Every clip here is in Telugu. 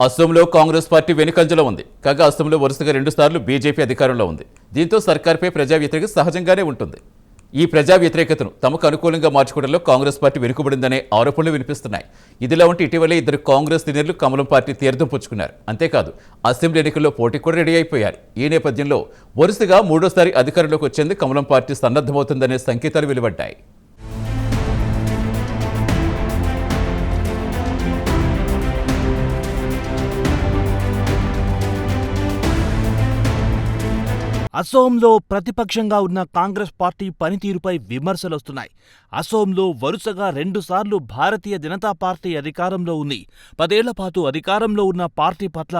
అస్సాంలో కాంగ్రెస్ పార్టీ వెనుకంజలో ఉంది. కాగా అస్సాంలో వరుసగా 2 సార్లు బీజేపీ అధికారంలో ఉంది. దీంతో సర్కార్పై ప్రజా వ్యతిరేకత సహజంగానే ఉంటుంది. ఈ ప్రజా వ్యతిరేకతను తమకు అనుకూలంగా మార్చుకోవడంలో కాంగ్రెస్ పార్టీ వెనుకబడిందనే ఆరోపణలు వినిపిస్తున్నాయి. ఇదిలా ఉంటే ఇటీవలే 2 కాంగ్రెస్ సీనియర్లు కమలం పార్టీ తీర్థం పుచ్చుకున్నారు. అంతేకాదు అసెంబ్లీ ఎన్నికల్లో పోటీ కూడా రెడీ అయిపోయారు. ఈ నేపథ్యంలో వరుసగా 3వ సారి అధికారంలోకి వచ్చేందుకు కమలం పార్టీ సన్నద్ధమవుతుందనే సంకేతాలు వెలువడ్డాయి. అసోంలో ప్రతిపక్షంగా ఉన్న కాంగ్రెస్ పార్టీ పనితీరుపై విమర్శలొస్తున్నాయి. అసోంలో వరుసగా 2 సార్లు భారతీయ జనతా పార్టీ అధికారంలో ఉంది. 10 ఏళ్ల పాటు అధికారంలో ఉన్న పార్టీ పట్ల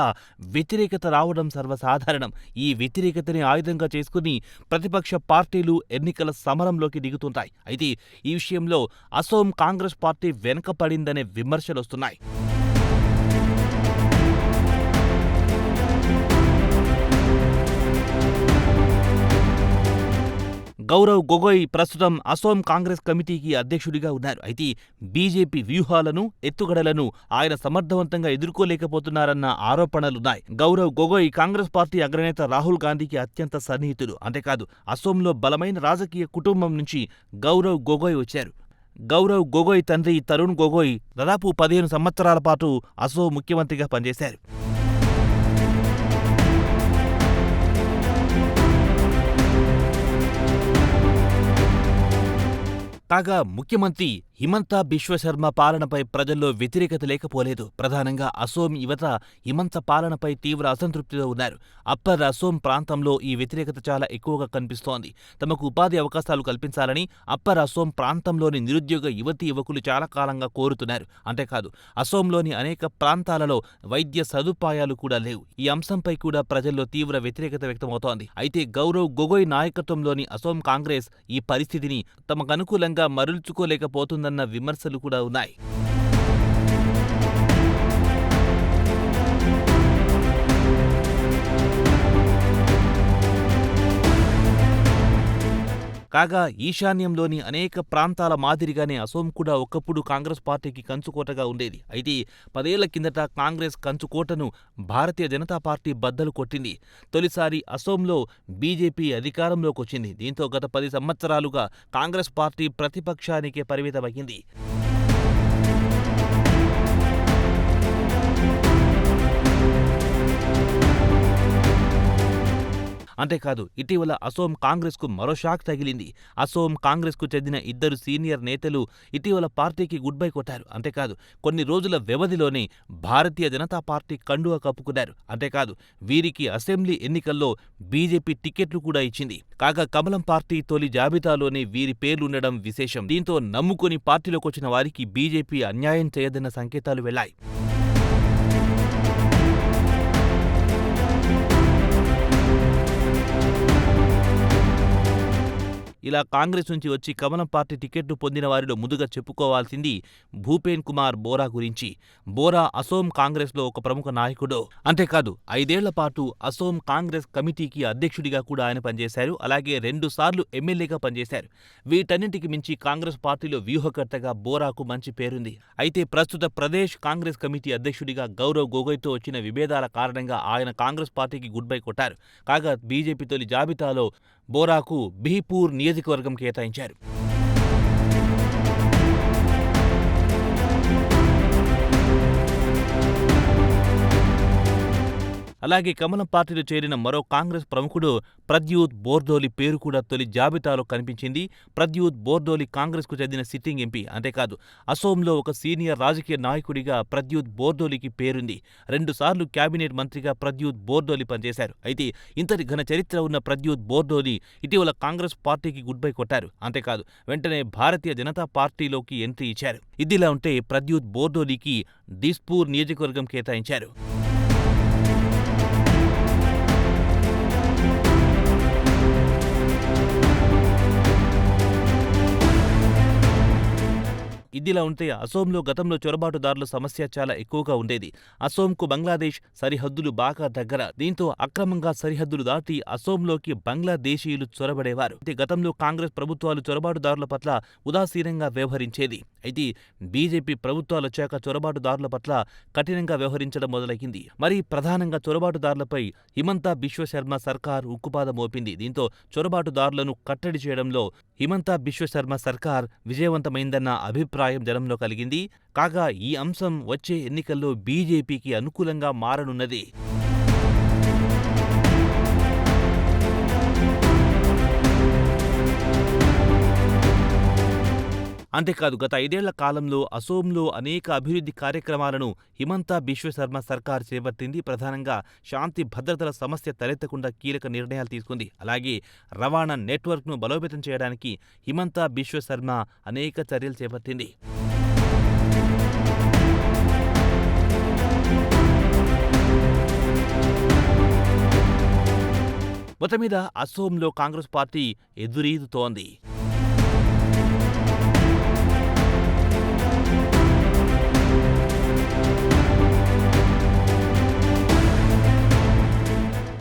వ్యతిరేకత రావడం సర్వసాధారణం. ఈ వ్యతిరేకతని ఆయుధంగా చేసుకుని ప్రతిపక్ష పార్టీలు ఎన్నికల సమరంలోకి దిగుతుంటాయి. అయితే ఈ విషయంలో అసోం కాంగ్రెస్ పార్టీ వెనుకపడిందనే విమర్శలొస్తున్నాయి. గౌరవ్ గొగోయ్ ప్రస్తుతం అసోం కాంగ్రెస్ కమిటీకి అధ్యక్షుడిగా ఉన్నారు. అయితే బీజేపీ వ్యూహాలను, ఎత్తుగడలను ఆయన సమర్థవంతంగా ఎదుర్కోలేకపోతున్నారన్న ఆరోపణలున్నాయి. గౌరవ్ గొగోయ్ కాంగ్రెస్ పార్టీ అగ్రనేత రాహుల్ గాంధీకి అత్యంత సన్నిహితుడు. అంతేకాదు అసోంలో బలమైన రాజకీయ కుటుంబం నుంచి గౌరవ్ గొగోయ్ వచ్చారు. గౌరవ్ గొగోయ్ తండ్రి తరుణ్ గొగోయ్ దాదాపు 15 సంవత్సరాల పాటు అసోం ముఖ్యమంత్రిగా పనిచేశారు. కాగా ముఖ్యమంత్రి హిమంత బిశ్వ శర్మ పాలనపై ప్రజల్లో వ్యతిరేకత లేకపోలేదు. ప్రధానంగా అసోం యువత హిమంత పాలనపై తీవ్ర అసంతృప్తితో ఉన్నారు. అప్పర్ అసోం ప్రాంతంలో ఈ వ్యతిరేకత చాలా ఎక్కువగా కనిపిస్తోంది. తమకు ఉపాధి అవకాశాలు కల్పించాలని అప్పర్ అసోం ప్రాంతంలోని నిరుద్యోగ యువతీ యువకులు చాలా కాలంగా కోరుతున్నారు. అంతేకాదు అసోంలోని అనేక ప్రాంతాలలో వైద్య సదుపాయాలు కూడా లేవు. ఈ అంశంపై కూడా ప్రజల్లో తీవ్ర వ్యతిరేకత వ్యక్తమవుతోంది. అయితే గౌరవ్ గొగోయ్ నాయకత్వంలోని అసోం కాంగ్రెస్ ఈ పరిస్థితిని తమకు అనుకూలంగా మరల్చుకోలేకపోతుందన్న విమర్శలు కూడా ఉన్నాయి. కాగా ఈశాన్యంలోని అనేక ప్రాంతాల మాదిరిగానే అసోం కూడా ఒకప్పుడు కాంగ్రెస్ పార్టీకి కంచుకోటగా ఉండేది. అయితే 10 ఏళ్ల కిందట కాంగ్రెస్ కంచుకోటను భారతీయ జనతా పార్టీ బద్దలు కొట్టింది. తొలిసారి అసోంలో బీజేపీ అధికారంలోకొచ్చింది. దీంతో గత 10 సంవత్సరాలుగా కాంగ్రెస్ పార్టీ ప్రతిపక్షానికే పరిమితమైంది. అంతేకాదు ఇటీవల అసోం కాంగ్రెస్కు మరో షాక్ తగిలింది. అసోం కాంగ్రెస్కు చెందిన 2 సీనియర్ నేతలు ఇటీవల పార్టీకి గుడ్ బై కొట్టారు. అంతేకాదు కొన్ని రోజుల వ్యవధిలోనే భారతీయ జనతా పార్టీ కండువా కప్పుకున్నారు. అంతేకాదు వీరికి అసెంబ్లీ ఎన్నికల్లో బీజేపీ టికెట్లు కూడా ఇచ్చింది. కాగా కమలం పార్టీ తొలి జాబితాలోనే వీరి పేర్లుండడం విశేషం. దీంతో నమ్ముకుని పార్టీలోకొచ్చిన వారికి బీజేపీ అన్యాయం చేయదన్న సంకేతాలు వెళ్లాయి. ఇలా కాంగ్రెస్ నుంచి వచ్చి కమలం పార్టీ టికెట్లు పొందిన వారిలో ముందుగా చెప్పుకోవాల్సింది భూపేన్ కుమార్ బోరా గురించి. బోరా అసోం కాంగ్రెస్లో ఒక ప్రముఖ నాయకుడు. అంతేకాదు 5 ఏళ్ల పాటు అసోం కాంగ్రెస్ కమిటీకి అధ్యక్షుడిగా కూడా ఆయన పనిచేశారు. అలాగే 2 సార్లు ఎమ్మెల్యేగా పనిచేశారు. వీటన్నింటికి మించి కాంగ్రెస్ పార్టీలో వ్యూహకర్తగా బోరాకు మంచి పేరుంది. అయితే ప్రస్తుత ప్రదేశ్ కాంగ్రెస్ కమిటీ అధ్యక్షుడిగా గౌరవ్ గొగోయ్తో వచ్చిన విభేదాల కారణంగా ఆయన కాంగ్రెస్ పార్టీకి గుడ్ బై కొట్టారు. కాగా బీజేపీ తొలి జాబితాలో బోరాకు బిహ్పూర్ నియోజకవర్గం కేటాయించారు. అలాగే కమలం పార్టీలో చేరిన మరో కాంగ్రెస్ ప్రముఖుడు ప్రద్యూత్ బోర్దోలి పేరు కూడా తొలి జాబితాలో కనిపించింది. ప్రద్యూత్ బోర్దోలి కాంగ్రెస్కు చెందిన సిట్టింగ్ ఎంపీ. అంతేకాదు అసోంలో ఒక సీనియర్ రాజకీయ నాయకుడిగా ప్రద్యూత్ బోర్దోలికి పేరుంది. 2 సార్లు కేబినెట్ మంత్రిగా ప్రద్యూత్ బోర్దోలి పనిచేశారు. అయితే ఇంతటి ఘన చరిత్ర ఉన్న ప్రద్యూత్ బోర్దోలి ఇటీవల కాంగ్రెస్ పార్టీకి గుడ్ బై కొట్టారు. అంతేకాదు వెంటనే భారతీయ జనతా పార్టీలోకి ఎంట్రీ ఇచ్చారు. ఇదిలా ఉంటే ప్రద్యూత్ బోర్దోలికి దిస్పూర్ నియోజకవర్గం కేటాయించారు. ఇదిలా ఉంటే అసోంలో గతంలో చొరబాటుదారుల సమస్య చాలా ఎక్కువగా ఉండేది. అసోంకు బంగ్లాదేశ్ సరిహద్దులు బాగా దగ్గర. దీంతో అక్రమంగా సరిహద్దులు దాటి అసోంలోకి బంగ్లాదేశీయులు చొరబడేవారు. అయితే గతంలో కాంగ్రెస్ ప్రభుత్వాలు చొరబాటుదారుల పట్ల ఉదాసీనంగా వ్యవహరించేది. అయితే బీజేపీ ప్రభుత్వాలు వచ్చాక చొరబాటుదారుల పట్ల కఠినంగా వ్యవహరించడం మొదలైంది. మరి ప్రధానంగా చొరబాటుదారులపై హిమంతా బిశ్వశర్మ సర్కార్ ఉక్కుపాదం మోపింది. దీంతో చొరబాటుదారులను కట్టడి చేయడంలో హిమంతా బిశ్వశర్మ సర్కార్ విజయవంతమైందన్న అభిప్రాయం జనంలో కలిగింది. కాగా ఈ అంశం వచ్చే ఎన్నికల్లో బీజేపీకి అనుకూలంగా మారనున్నది. అంతేకాదు గత 5 ఏళ్ల కాలంలో అసోంలో అనేక అభివృద్ధి కార్యక్రమాలను హిమంతా బిశ్వశర్మ సర్కార్ చేపట్టింది. ప్రధానంగా శాంతి భద్రతల సమస్య తలెత్తకుండా కీలక నిర్ణయాలు తీసుకుంది. అలాగే రవాణా నెట్వర్క్ను బలోపేతం చేయడానికి హిమంతా బిశ్వశర్మ అనేక చర్యలు చేపట్టింది. మొత్తం మీద అసోంలో కాంగ్రెస్ పార్టీ ఎదురీదుతోంది.